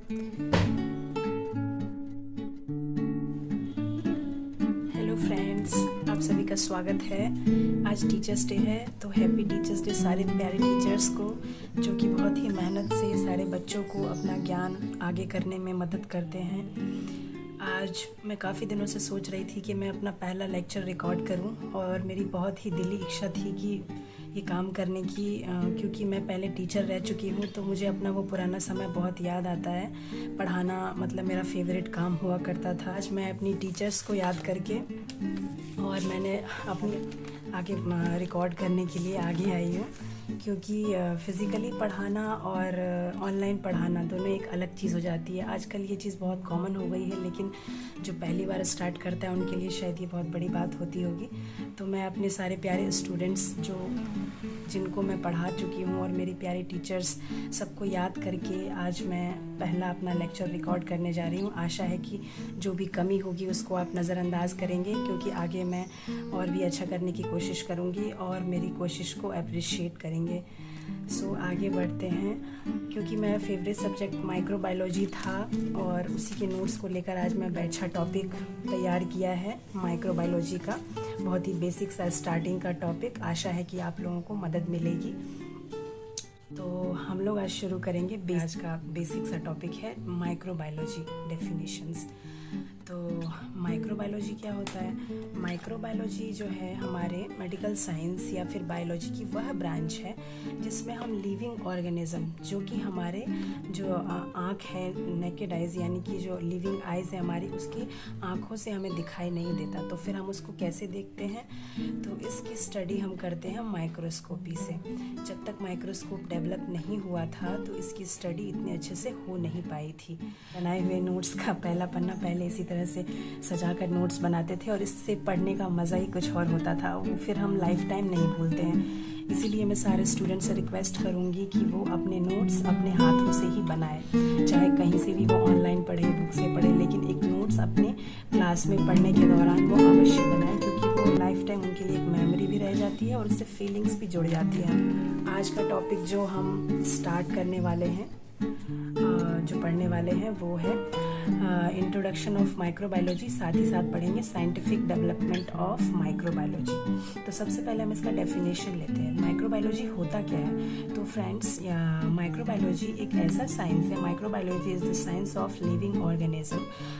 Hello friends, आप सभी का स्वागत है। आज टीचर्स डे है, तो हैप्पी टीचर्स डे सारे प्यारे टीचर्स को, जो कि बहुत ही मेहनत से सारे बच्चों को अपना ज्ञान आगे करने में मदद करते हैं। आज मैं काफ़ी दिनों से सोच रही थी कि मैं अपना पहला लेक्चर रिकॉर्ड करूं, और मेरी बहुत ही दिली इच्छा थी कि ये काम करने की, क्योंकि मैं पहले टीचर रह चुकी हूँ, तो मुझे अपना वो पुराना समय बहुत याद आता है। पढ़ाना मतलब मेरा फेवरेट काम हुआ करता था। आज मैं अपनी टीचर्स को याद करके और मैंने अपनी आगे रिकॉर्ड करने के लिए आगे आई हूँ, क्योंकि फ़िज़िकली पढ़ाना और ऑनलाइन पढ़ाना दोनों एक अलग चीज़ हो जाती है। आजकल ये चीज़ बहुत कॉमन हो गई है, लेकिन जो पहली बार स्टार्ट करता है उनके लिए शायद ये बहुत बड़ी बात होती होगी। तो मैं अपने सारे प्यारे स्टूडेंट्स जिनको मैं पढ़ा चुकी हूँ और मेरी प्यारी टीचर्स सबको याद करके आज मैं पहला अपना लेक्चर रिकॉर्ड करने जा रही हूँ। आशा है कि जो भी कमी होगी उसको आप नज़रअंदाज करेंगे, क्योंकि आगे मैं और भी अच्छा करने की कोशिश करूँगी और मेरी कोशिश को अप्रिशिएट करेंगे। सो आगे बढ़ते हैं, क्योंकि मेरा फेवरेट सब्जेक्ट माइक्रोबायोलॉजी था और उसी के नोट्स को लेकर आज मैं बैठा टॉपिक तैयार किया है माइक्रोबायोलॉजी का। बहुत ही बेसिक सा स्टार्टिंग का टॉपिक। आशा है कि आप लोगों को मदद मिलेगी। तो हम लोग आज शुरू करेंगे। आज का बेसिक सा टॉपिक है माइक्रोबायोलॉजी डेफिनेशंस। तो माइक्रोबायोलॉजी क्या होता है? माइक्रोबायोलॉजी जो है हमारे मेडिकल साइंस या फिर बायोलॉजी की वह ब्रांच है जिसमें हम लिविंग ऑर्गेनिज्म, जो कि हमारे जो आँख है, नेकेड आइज़, यानी कि जो लिविंग आइज़ है हमारी, उसकी आँखों से हमें दिखाई नहीं देता, तो फिर हम उसको कैसे देखते हैं? तो इसकी स्टडी हम करते हैं माइक्रोस्कोपी से। जब तक माइक्रोस्कोप डेवलप नहीं हुआ था तो इसकी स्टडी इतने अच्छे से हो नहीं पाई थी। बनाए हुए नोट्स का पहला पन्ना पहले इसी तरह से सजाकर नोट्स बनाते थे, और इससे पढ़ने का मज़ा ही कुछ और होता था। वो फिर हम लाइफ टाइम नहीं भूलते हैं। इसीलिए मैं सारे स्टूडेंट से रिक्वेस्ट करूँगी कि वो अपने नोट्स अपने हाथों से ही बनाए, चाहे कहीं से भी वो ऑनलाइन पढ़े, बुक से पढ़े, लेकिन एक नोट्स अपने क्लास में पढ़ने के दौरान वो अवश्य बनाए, क्योंकि वो लाइफ टाइम उनके लिए एक मेमोरी भी रह जाती है और उससे फीलिंग्स भी जुड़ जाती है। आज का टॉपिक जो हम स्टार्ट करने वाले हैं, जो पढ़ने वाले हैं, वो है इंट्रोडक्शन ऑफ माइक्रोबायोलॉजी। साथ ही साथ पढ़ेंगे साइंटिफिक डेवलपमेंट ऑफ माइक्रोबायोलॉजी। तो सबसे पहले हम इसका डेफिनेशन लेते हैं। माइक्रोबायोलॉजी होता क्या है? तो फ्रेंड्स, माइक्रोबायोलॉजी एक ऐसा साइंस है। Microbiology is the science of living organism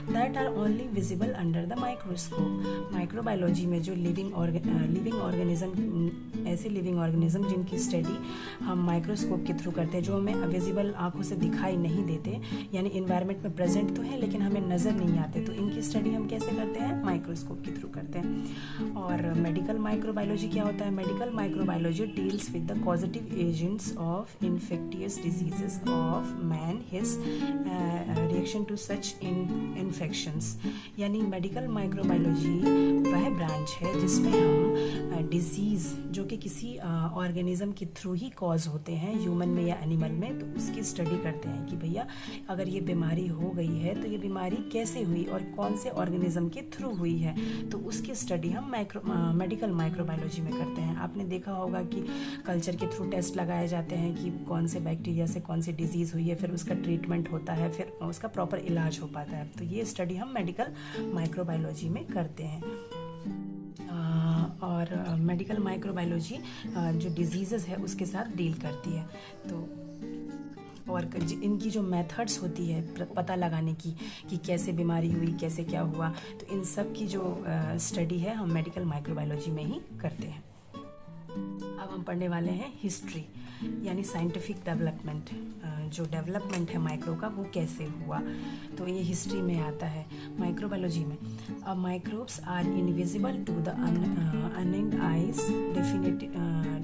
that are only visible under the microscope. Microbiology में जो लिविंग ऑर्गेनिज्म, ऐसे लिविंग ऑर्गेनिज्म जिनकी स्टडी हम माइक्रोस्कोप के थ्रू करते हैं, जो हमें विजिबल आंखों से दिखाई नहीं देते, यानी इन्वायरमेंट में प्रेजेंट तो है लेकिन हमें नज़र नहीं आते, तो इनकी स्टडी हम कैसे करते हैं? माइक्रोस्कोप के थ्रू करते हैं। और मेडिकल माइक्रोबायोलॉजी क्या होता है? Medical microbiology deals with the causative agents of infectious diseases of man, his reaction to such infections. यानी मेडिकल माइक्रोबायोलॉजी वह ब्रांच है जिसमें हम डिजीज़ जो कि किसी ऑर्गेनिज्म के थ्रू ही कॉज होते हैं, ह्यूमन में या एनिमल में, तो उसकी स्टडी करते हैं कि भैया अगर ये बीमारी हो गई है तो ये बीमारी कैसे हुई और कौन से ऑर्गेनिज्म के थ्रू हुई है, तो उसकी स्टडी हम मेडिकल माइक्रोबायोलॉजी में करते हैं। आपने देखा होगा कि कल्चर के थ्रू टेस्ट लगाए जाते हैं कि कौन से बैक्टीरिया से कौन सी डिजीज़ हुई है, फिर उसका ट्रीटमेंट होता है, फिर उसका प्रॉपर इलाज हो पाता है। तो ये स्टडी हम मेडिकल माइक्रोबायोलॉजी में करते हैं। और मेडिकल माइक्रोबायोलॉजी जो डिजीज़ेस है उसके साथ डील करती है। तो और इनकी जो मेथड्स होती है पता लगाने की कि कैसे बीमारी हुई, कैसे क्या हुआ, तो इन सब की जो स्टडी है हम मेडिकल माइक्रोबायोलॉजी में ही करते हैं। अब हम पढ़ने वाले हैं हिस्ट्री, यानी साइंटिफिक डेवलपमेंट। जो डेवलपमेंट है माइक्रो का, वो कैसे हुआ, तो ये हिस्ट्री में आता है माइक्रोबायोलॉजी में। Microbes are invisible to the unaided eyes,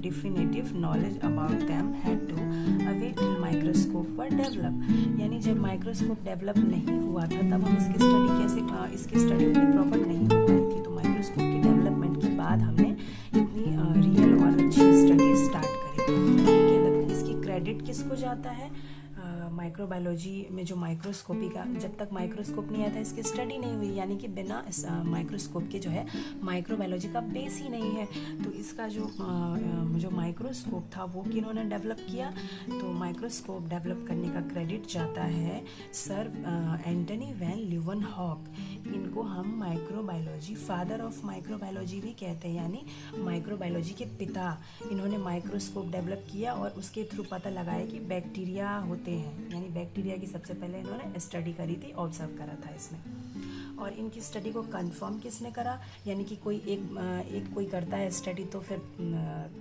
definitive knowledge about them had to await till microscope were developed। यानी जब माइक्रोस्कोप डेवलप नहीं हुआ था तब हम इसकी स्टडी उतनी प्रॉपर नहीं हो पाई थी। तो माइक्रोस्कोप के डेवलपमेंट के बाद हमने इतनी रियल और अच्छी स्टडी स्टार्ट करी। इसकी क्रेडिट किसको जाता है? माइक्रोबायोलॉजी में जो माइक्रोस्कोपी का, जब तक माइक्रोस्कोप नहीं आया था इसकी स्टडी नहीं हुई, यानी कि बिना माइक्रोस्कोप के जो है माइक्रोबायोलॉजी का बेस ही नहीं है। तो इसका जो माइक्रोस्कोप था वो किन्होंने डेवलप किया? तो माइक्रोस्कोप डेवलप करने का क्रेडिट जाता है सर एंटनी वैन ल्यूवेनहॉक। इनको हम माइक्रोबायोलॉजी, फादर ऑफ माइक्रोबायोलॉजी भी कहते हैं, यानी माइक्रोबायोलॉजी के पिता। इन्होंने माइक्रोस्कोप डेवलप किया और उसके थ्रू पता लगाया कि बैक्टीरिया होते हैं, यानी बैक्टीरिया की सबसे पहले इन्होंने स्टडी करी थी, ऑब्जर्व करा था इसमें। और इनकी स्टडी को कंफर्म किसने करा? यानी कि कोई एक कोई करता है स्टडी तो फिर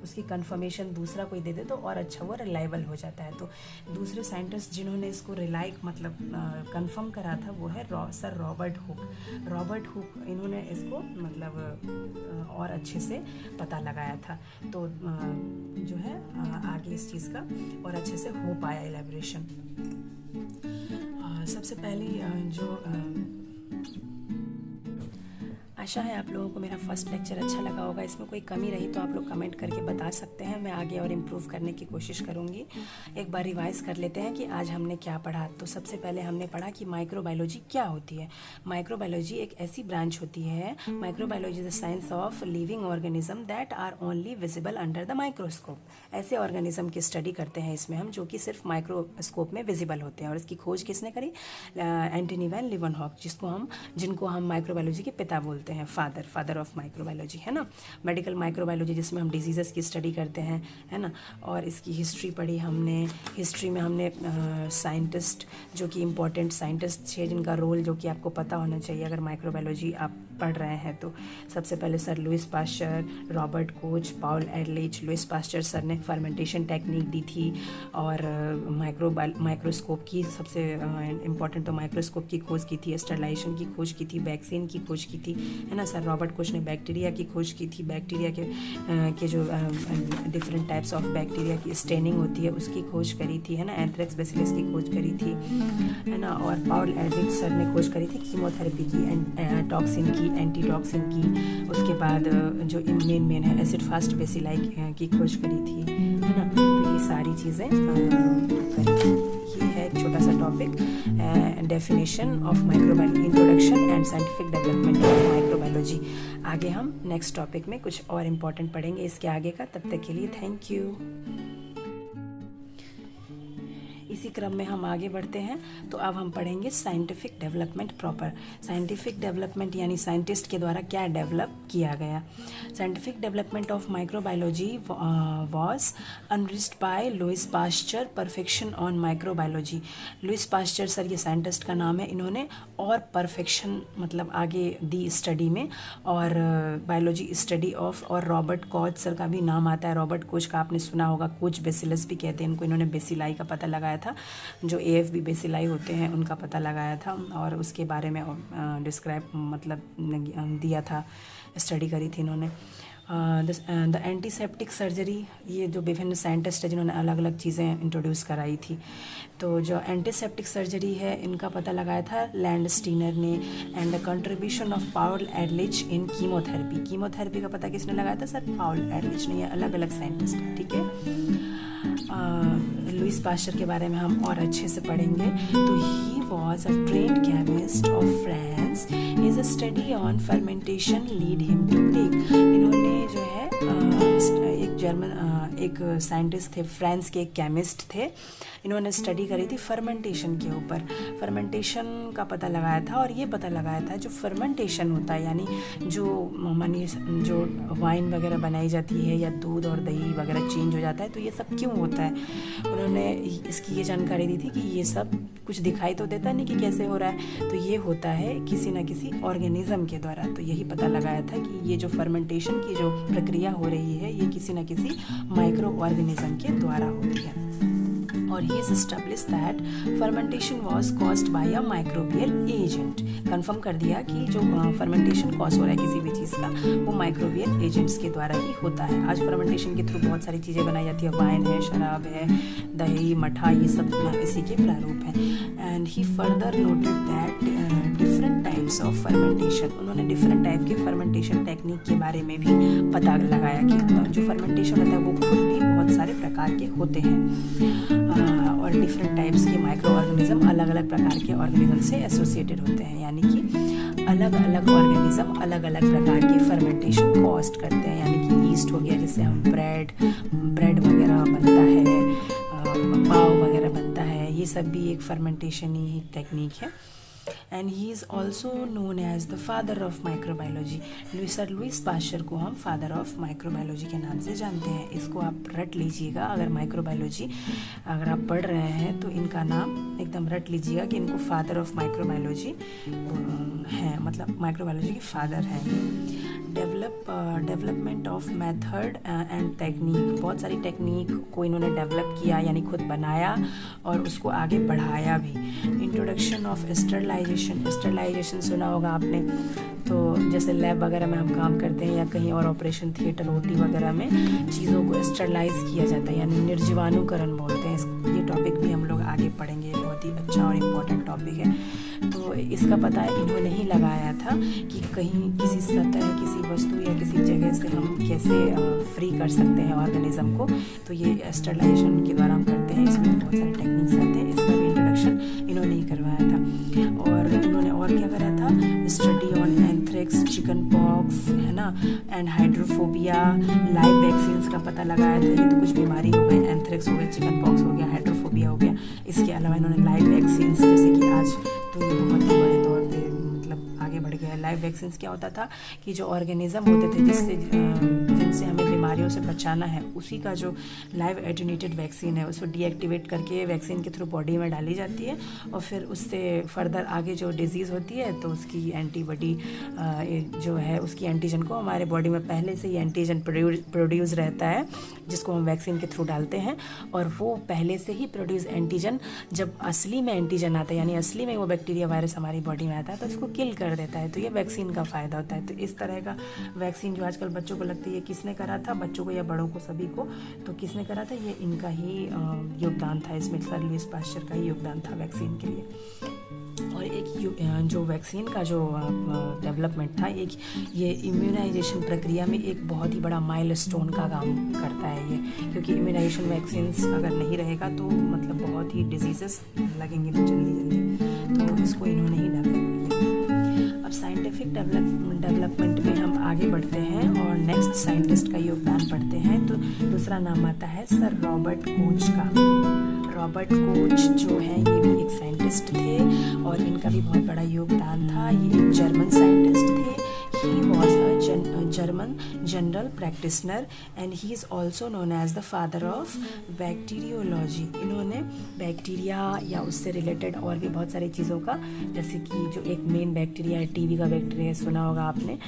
उसकी कंफर्मेशन दूसरा कोई दे दे तो और अच्छा वो रिलायबल हो जाता है। तो दूसरे साइंटिस्ट जिन्होंने इसको मतलब कंफर्म करा था वो है sir Robert Hooke. Robert Hooke इन्होंने इसको मतलब और अच्छे से पता लगाया था। तो जो है आगे इस चीज़ का और अच्छे से हो पाया एलैबोरेशन। सबसे पहले जो आशा है आप लोगों को मेरा फर्स्ट लेक्चर अच्छा लगा होगा। इसमें कोई कमी रही तो आप लोग कमेंट करके बता सकते हैं, मैं आगे और इम्प्रूव करने की कोशिश करूँगी। एक बार रिवाइज कर लेते हैं कि आज हमने क्या पढ़ा। तो सबसे पहले हमने पढ़ा कि माइक्रोबायोलॉजी क्या होती है। माइक्रोबायोलॉजी एक ऐसी ब्रांच होती है, microbiology is the science of living organism that are only visible under the microscope. ऐसे ऑर्गेनिज्म की स्टडी करते हैं इसमें हम जो कि सिर्फ माइक्रोस्कोप में विजिबल होते हैं। और इसकी खोज किसने करी? एंटनी वैन ल्यूवेनहॉक, जिनको हम माइक्रोबायोलॉजी के पिता बोलते हैं, फादर ऑफ माइक्रोबायोलॉजी, है ना। मेडिकल माइक्रोबायोलॉजी जिसमें हम डिजीज़ेस की स्टडी करते हैं, है ना। और इसकी हिस्ट्री पढ़ी हमने। हिस्ट्री में हमने साइंटिस्ट जो कि इम्पोर्टेंट साइंटिस्ट थे जिनका रोल जो कि आपको पता होना चाहिए अगर माइक्रोबायोलॉजी आप पढ़ रहे हैं तो। सबसे पहले sir Louis Pasteur, Robert Koch, Paul Ehrlich. Louis Pasteur sir ने फर्मेंटेशन टेक्निक दी थी और माइक्रोस्कोप की सबसे इम्पॉर्टेंट तो माइक्रोस्कोप की खोज की थी, स्टरलाइजेशन की खोज की थी, वैक्सीन की खोज की थी, है ना। सर रॉबर्ट कोच ने बैक्टीरिया की खोज की थी, बैक्टीरिया के जो डिफरेंट टाइप्स ऑफ बैक्टीरिया की स्टेनिंग होती है उसकी खोज करी थी, है ना। एंथ्रेक्स बेसिलस की खोज करी थी, है ना। और पाउल एडलिच सर ने खोज करी थी कीमोथेरेपी की, टॉक्सिन की, एंटी टॉक्सिन की। उसके बाद जो मेन है एसिड फास्ट बेसिलाई की खोज करी थी, है ना। तो ये सारी चीज़ें करी थी। ये है एक छोटा सा topic, definition of microbiology, introduction and scientific development of microbiology. आगे हम नेक्स्ट टॉपिक में कुछ और इम्पोर्टेंट पढ़ेंगे इसके आगे का। तब तक के लिए थैंक यू। इसी क्रम में हम आगे बढ़ते हैं। तो अब हम पढ़ेंगे scientific development proper. Scientific development यानी साइंटिस्ट के द्वारा क्या डेवलप किया गया। Scientific development of microbiology was enriched by Louis Pasteur, perfection on microbiology. Louis Pasteur sir ये साइंटिस्ट का नाम है। इन्होंने और परफेक्शन मतलब आगे दी स्टडी में, और बायोलॉजी स्टडी ऑफ। और रॉबर्ट कोच सर का भी नाम आता है। रॉबर्ट कोच का आपने सुना होगा, कोच बेसिलस भी कहते हैं इनको। इन्होंने बेसिलाई का पता लगाया था, जो AFB बेसिलाई होते हैं उनका पता लगाया था और उसके बारे में डिस्क्राइब मतलब दिया था, स्टडी करी थी इन्होंने। द एंटीसेप्टिक सर्जरी, ये जो विभिन्न साइंटिस्ट है जिन्होंने अलग अलग चीज़ें इंट्रोड्यूस कराई थी। तो जो एंटीसेप्टिक सर्जरी है इनका पता लगाया था लैंडस्टीनर ने। And the contribution of Paul Ehrlich in chemotherapy. Chemotherapy का पता किसने लगाया था? सर पाउल एडलिच ने। ये अलग अलग साइंटिस्ट है, ठीक है। लुइस पास्चर के बारे में हम और अच्छे से पढ़ेंगे। तो he was a trained chemist of France. His study on fermentation lead him to tech. इन्होंने जो है एक साइंटिस्ट थे, फ्रांस के एक केमिस्ट थे। इन्होंने स्टडी करी थी फर्मेंटेशन के ऊपर। फर्मेंटेशन का पता लगाया था और ये पता लगाया था जो फर्मेंटेशन होता है यानी जो वाइन वगैरह बनाई जाती है या दूध और दही वगैरह चेंज हो जाता है, तो ये सब क्यों होता है। उन्होंने इसकी ये जानकारी दी थी कि ये सब कुछ दिखाई तो देता नहीं कि कैसे हो रहा है, तो ये होता है किसी न किसी ऑर्गेनिज्म के द्वारा। तो यही पता लगाया था कि ये जो फर्मेंटेशन की जो प्रक्रिया हो रही है ये किसी न किसी माइक्रो ऑर्गेनिज्म के द्वारा होती है। और he established that fermentation was caused by a microbial agent। Confirm कर दिया कि जो फर्मेंटेशन कॉज हो रहा है किसी भी चीज़ का वो माइक्रोबियल एजेंट्स के द्वारा ही होता है। आज फर्मेंटेशन के थ्रू बहुत सारी चीज़ें बनाई जाती है, वाइन है, शराब है, दही, मठा, ये सब इसी के प्रारूप हैं। And he further noted that different types of fermentation. उन्होंने डिफरेंट टाइप के फर्मेंटेशन टेक्निक के बारे में भी पता लगाया कि जो फर्मेंटेशन होता है वो खुद भी बहुत सारे प्रकार के होते हैं। और और डिफरेंट टाइप्स के माइक्रो ऑर्गेनिज्म अलग अलग प्रकार के ऑर्गेनिज्म से एसोसिएटेड होते हैं, यानी कि अलग अलग ऑर्गेनिज्म अलग अलग प्रकार की फर्मेंटेशन कॉस्ट करते हैं। यानी कि ईस्ट हो गया, जिससे हम ब्रेड वगैरह बनता है, पाव वगैरह बनता है, ये सब भी एक फर्मेंटेशन ही टेक्निक है। And he is also known as the father of microbiology. Sir Louis Pasteur को हम फादर ऑफ माइक्रोबायोलॉजी के नाम से जानते हैं। इसको आप रट लीजिएगा, अगर माइक्रोबायोलॉजी अगर आप पढ़ रहे हैं तो इनका नाम एकदम रट लीजिएगा कि इनको फादर ऑफ माइक्रोबायोलॉजी हैं, मतलब माइक्रोबायोलॉजी के फादर हैं। Development of method and technique, बहुत सारी टेक्निक को इन्होंने डेवलप किया, यानी खुद बनाया और उसको आगे बढ़ाया भी। इंट्रोडक्शन ऑफ स्टरलाइजेशन सुना होगा आपने, तो जैसे लैब वगैरह में हम काम करते हैं या कहीं और ऑपरेशन थिएटर ओटी वगैरह में चीज़ों को स्टरलाइज किया जाता है, यानी निर्जीवाणुकरण बोलते हैं। ये टॉपिक भी हम लोग आगे पढ़ेंगे, बहुत ही अच्छा और इम्पोर्टेंट टॉपिक है। तो इसका पता इन्होंने ही लगाया था कि कहीं किसी सतह, किसी वस्तु या किसी जगह से हम कैसे फ्री कर सकते हैं ऑर्गेनिज्म को, तो ये स्टरलाइजेशन के द्वारा हम करते हैं। इसमें बहुत सारे टेक्निक्स आते हैं, इसका भी इंट्रोडक्शन इन्होंने ही करवाया था। और इन्होंने और क्या करा था, study on anthrax, chicken pox, है ना, एंड हाइड्रोफोबिया, लाइव वैक्सीन्स का पता लगाया था। ये तो कुछ बीमारी हो गई, एंथ्रेक्स हो गया, चिकन पॉक्स हो गया, हाइड्रोफोबिया हो गया। इसके अलावा इन्होंने लाइव वैक्सीन्स, जैसे कि आज तो ये बहुत ही बड़े तौर पे मतलब आगे बढ़ गया है। लाइव वैक्सीन्स क्या होता था कि जो ऑर्गेनिज्म होते थे जिनसे हमें बीमारियों से बचाना है, उसी का जो लाइव एटेन्यूएटेड वैक्सीन है उसको डीएक्टिवेट करके वैक्सीन के थ्रू बॉडी में डाली जाती है, और फिर उससे फर्दर आगे जो डिजीज़ होती है तो उसकी एंटीबॉडी जो है, उसकी एंटीजन को हमारे बॉडी में पहले से ही एंटीजन प्रोड्यूस रहता है, जिसको हम वैक्सीन के थ्रू डालते हैं। और वो पहले से ही प्रोड्यूस एंटीजन जब असली में एंटीजन आता है, यानी असली में वो बैक्टीरिया वायरस हमारी बॉडी में आता है, तो उसको किल कर देता है। तो ये वैक्सीन का फ़ायदा होता है। तो इस तरह का वैक्सीन जो आजकल बच्चों को लगती है, किसने करा था, बच्चों को या बड़ों को, सभी को, तो किसने करा था, ये इनका ही योगदान था। इसमें सर लुईस पाश्चर का ही योगदान था वैक्सीन के लिए। और एक जो वैक्सीन का जो डेवलपमेंट था, एक ये इम्यूनाइजेशन प्रक्रिया में एक बहुत ही बड़ा माइलस्टोन का काम करता है ये, क्योंकि इम्यूनाइजेशन वैक्सीन्स अगर नहीं रहेगा तो मतलब बहुत ही डिजीजेस लगेंगे जल्दी, तो इसको इन्होंने ही डेवलप किया। अब साइंटिफिक डेवलपमेंट में हम आगे बढ़ते हैं और नेक्स्ट साइंटिस्ट का योगदान पढ़ते हैं। तो दूसरा नाम आता है सर रॉबर्ट कोच का। रॉबर्ट कोच जो है ये भी एक साइंटिस्ट थे और इनका भी बहुत बड़ा योगदान था। ये एक जर्मन साइंटिस्ट थे। He was a German general practitioner and he is also known as the father of bacteriology. इन्होंने बैक्टीरिया या उससे रिलेटेड और भी बहुत सारी चीज़ों का, जैसे कि जो एक मेन बैक्टीरिया है, टीबी का बैक्टीरिया सुना होगा आपने,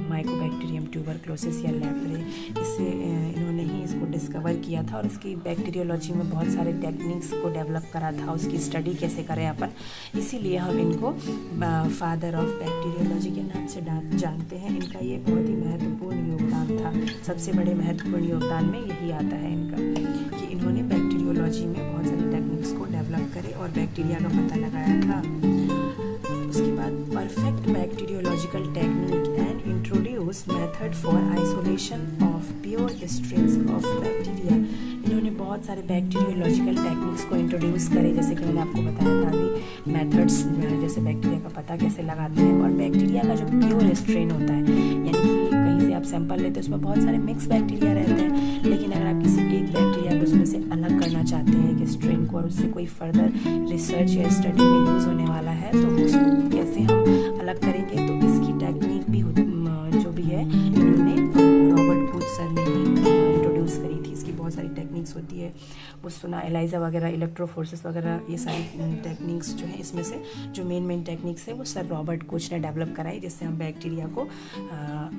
माइकोबैक्टीरियम ट्यूबरक्लोसिस या लेप्रे, इससे इन्होंने ही इसको डिस्कवर किया था और इसकी बैक्टीरियोलॉजी में बहुत सारे टेक्निक्स को डेवलप करा था, उसकी स्टडी कैसे करें अपन, इसीलिए हम इनको फादर ऑफ बैक्टीरियोलॉजी के नाम से जानते हैं। इनका ये बहुत ही महत्वपूर्ण योगदान था। सबसे बड़े महत्वपूर्ण योगदान में यही आता है इनका कि इन्होंने बैक्टीरियोलॉजी में बहुत सारी टेक्निक्स को डेवलप करे और बैक्टीरिया का पता लगाया था। उसके बाद perfect bacteriological technique and introduce method for isolation of pure strains of bacteria. इन्होंने बहुत सारे बैक्टीरियोलॉजिकल टेक्निक्स को इंट्रोड्यूस करे, जैसे कि मैंने आपको बताया था अभी, मेथड्स जैसे बैक्टीरिया का पता कैसे लगाते हैं, और बैक्टीरिया का जो प्योर स्ट्रेन होता है, यानी कि कहीं से आप सैंपल लेते हैं उसमें बहुत सारे मिक्स बैक्टीरिया रहते हैं, लेकिन अगर आप किसी एक बैक्टीरिया को उसमें से अलग करना चाहते हैं कि स्ट्रेन को, और उससे कोई फर्दर रिसर्च या स्टडी में यूज़ होने वाला है, तो उसको कैसे हम अलग करेंगे, तो इसकी टेक्निक भी जो भी है इन्होंने रॉबर्ट कोच सर ने ही इंट्रोड्यूस करी थी। इसकी बहुत सारी टेक्निक्स होती है, वो सुना एलाइजा वगैरह, इलेक्ट्रोफोर्सेस वगैरह, ये सारी टेक्निक्स जो है, इसमें से जो मेन टेक्निक्स है वो सर रॉबर्ट कोच ने डेवलप कराई, जिससे हम बैक्टीरिया को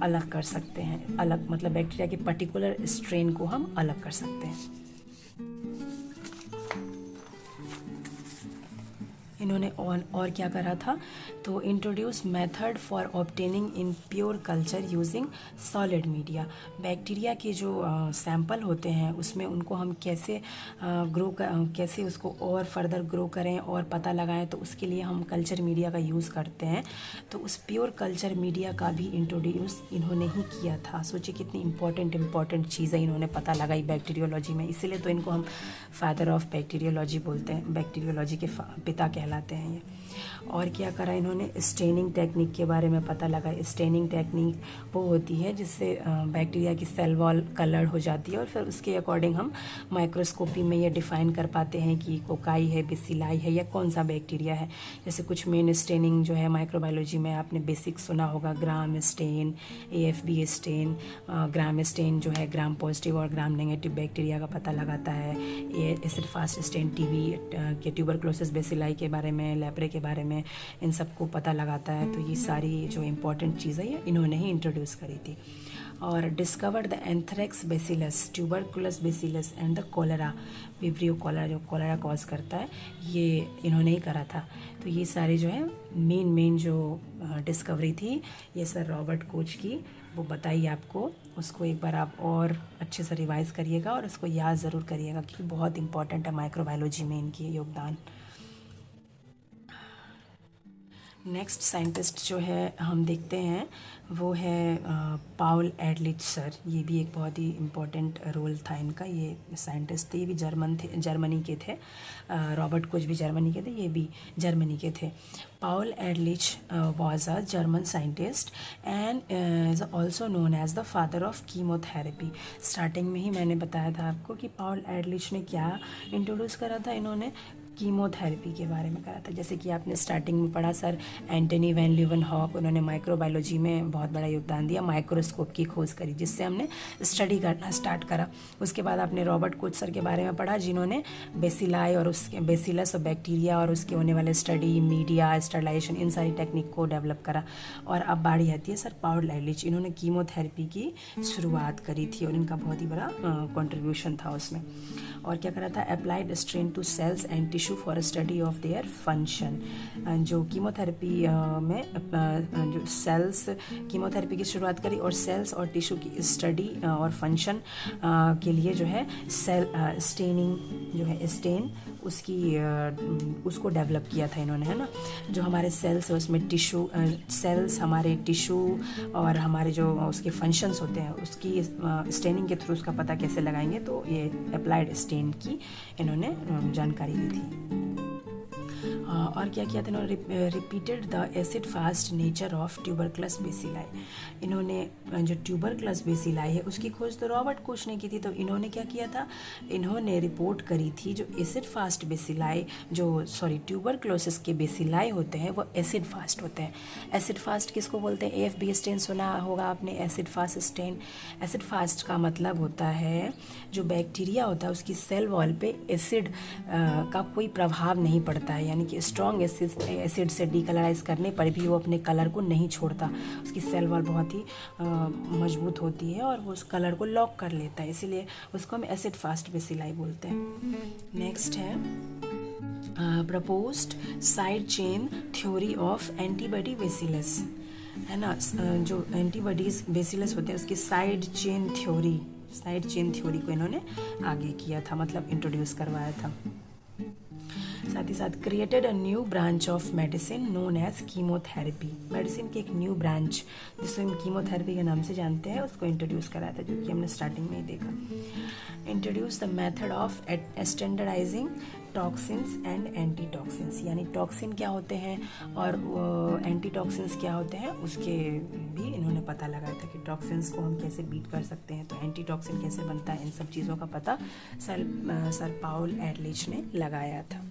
अलग कर सकते हैं। अलग मतलब बैक्टीरिया के पर्टिकुलर स्ट्रेन को हम अलग कर सकते हैं। इन्होंने और क्या करा था, तो introduce method for obtaining in pure culture using solid media. Bacteria के जो सैंपल होते हैं उसमें उनको हम कैसे कैसे उसको और फर्दर ग्रो करें और पता लगाएं, तो उसके लिए हम कल्चर मीडिया का यूज़ करते हैं। तो उस प्योर कल्चर मीडिया का भी इंट्रोड्यूस इन्होंने ही किया था। सोचिए कितनी इंपॉर्टेंट चीज़ें इन्होंने पता लगाई बैक्टीरियोलॉजी में, इसीलिए तो इनको हम फादर ऑफ बैक्टीरियोलॉजी बोलते हैं, बैक्टीरियोलॉजी के पिता कहलाते हैं ये। और क्या करा इन्होंने, स्टेनिंग टेक्निक के बारे में पता लगा। स्टेनिंग टेक्निक वो होती है जिससे बैक्टीरिया की सेल वॉल कलर्ड हो जाती है और फिर उसके अकॉर्डिंग हम माइक्रोस्कोपी में ये डिफाइन कर पाते हैं कि कोकाई है, बेसिलाई है या कौन सा बैक्टीरिया है। जैसे कुछ मेन स्टेनिंग जो है माइक्रोबायोलॉजी में आपने बेसिक सुना होगा, ग्राम स्टेन, AFB स्टेन। ग्राम स्टेन जो है ग्राम पॉजिटिव और ग्राम नेगेटिव बैक्टीरिया का पता लगाता है। एसिड फास्ट स्टेन TB के ट्यूबरक्लोसिस बेसिलाई के बारे में, लेप्रे के बारे में, इन सबको पता लगाता है। तो ये सारी जो इम्पोर्टेंट चीज़ है ये इन्होंने ही इंट्रोड्यूस करी थी। और discovered the anthrax bacillus, tuberculous bacillus and the cholera, vibrio cholera जो कोलेरा कॉज करता है, ये इन्होंने ही करा था। तो ये सारी जो है मेन जो डिस्कवरी थी ये सर रॉबर्ट कोच की, वो बताइए आपको। उसको एक बार आप और अच्छे से रिवाइज़ करिएगा और उसको याद ज़रूर करिएगा क्योंकि बहुत इंपॉर्टेंट है माइक्रोबायोलॉजी में इनकी योगदान। नेक्स्ट साइंटिस्ट जो है हम देखते हैं वो है पाउल एडलिच सर। ये भी एक बहुत ही इम्पोर्टेंट रोल था इनका। ये साइंटिस्ट थे, ये भी जर्मनी के थे। रॉबर्ट कोच भी जर्मनी के थे, ये भी जर्मनी के थे। Paul Ehrlich was a German scientist and is also known as the father of chemotherapy. Starting में ही मैंने बताया था आपको कि पाउल एडलिच ने क्या इंट्रोड्यूस करा था, इन्होंने कीमोथेरेपी के बारे में करा था। जैसे कि आपने स्टार्टिंग में पढ़ा सर एंटनी वैन ल्यूवेनहॉक, उन्होंने माइक्रोबायोलॉजी में बहुत बड़ा योगदान दिया, माइक्रोस्कोप की खोज करी जिससे हमने स्टडी करना स्टार्ट करा। उसके बाद आपने रॉबर्ट कोच सर के बारे में पढ़ा जिन्होंने बेसिलाई और उसके बेसिलस और बैक्टीरिया और उसके होने वाले स्टडी, मीडिया, स्टरलाइजेशन, इन सारी टेक्निक को डेवलप करा। और अब बारी आती है सर पाउल एडलिच, इन्होंने कीमोथेरेपी की शुरुआत करी थी और इनका बहुत ही बड़ा कॉन्ट्रीब्यूशन था उसमें। और क्या करा था, applied strain to cells and tissue for study of their function. जो कीमोथेरेपी में जो सेल्स, कीमोथेरेपी की शुरुआत करी और सेल्स और टिश्यू की स्टडी और फंक्शन के लिए जो है सेल स्टेनिंग जो है स्टेन उसको डेवलप किया था इन्होंने, है ना। जो हमारे सेल्स है उसमें टिश्यू सेल्स, हमारे टिश्यू और हमारे जो उसके फंक्शंस होते हैं उसकी स्टेनिंग के थ्रू उसका पता कैसे लगाएंगे, तो ये अप्लाइड स्टेन की इन्होंने जानकारी दी थी। और क्या किया था इन्होंने, repeated the acid fast nature of tubercle bacilli. इन्होंने जो ट्यूबरक्लस बेसिलाई है उसकी खोज तो रॉबर्ट कोच ने की थी, तो इन्होंने क्या किया था, इन्होंने रिपोर्ट करी थी जो एसिड फास्ट बेसिलाई ट्यूबरक्लोसिस के बेसिलाई होते हैं वो एसिड फास्ट होते हैं। एसिड फास्ट किसको बोलते हैं, AFB स्टेन सुना होगा आपने, acid fast stain. Acid fast का मतलब होता है जो बैक्टीरिया होता है उसकी सेल वॉल पे एसिड का कोई प्रभाव नहीं पड़ता है, यानी कि स्ट्रॉन्ग एसिड से डीकलराइज करने पर भी वो अपने कलर को नहीं छोड़ता। उसकी सेल वॉल बहुत ही मजबूत होती है और वो उस कलर को लॉक कर लेता है, इसीलिए उसको हम एसिड फास्ट बेसिलाई बोलते हैं। नेक्स्ट है proposed side chain theory of antibody bacillus, है ना। जो एंटीबॉडीज बेसिलस होते हैं उसकी साइड चेन थ्योरी को इन्होंने आगे किया था, मतलब इंट्रोड्यूस करवाया था। साथ ही साथ created a new branch of medicine known as chemotherapy. Medicine की एक न्यू ब्रांच जिसको हम कीमोथेरेपी के नाम से जानते हैं उसको इंट्रोड्यूस कराया था, जो कि हमने स्टार्टिंग में ही देखा। Introduce the method of standardising toxins and anti toxins, यानी टॉक्सिन क्या होते हैं और एंटी टॉक्सिन्स क्या होते हैं उसके भी इन्होंने पता लगाया था कि टॉक्सिन्स को हम कैसे बीट कर सकते हैं, तो एंटी टॉक्सिन कैसे बनता है, इन सब चीज़ों का पता सर पाउल एडलिच ने लगाया था।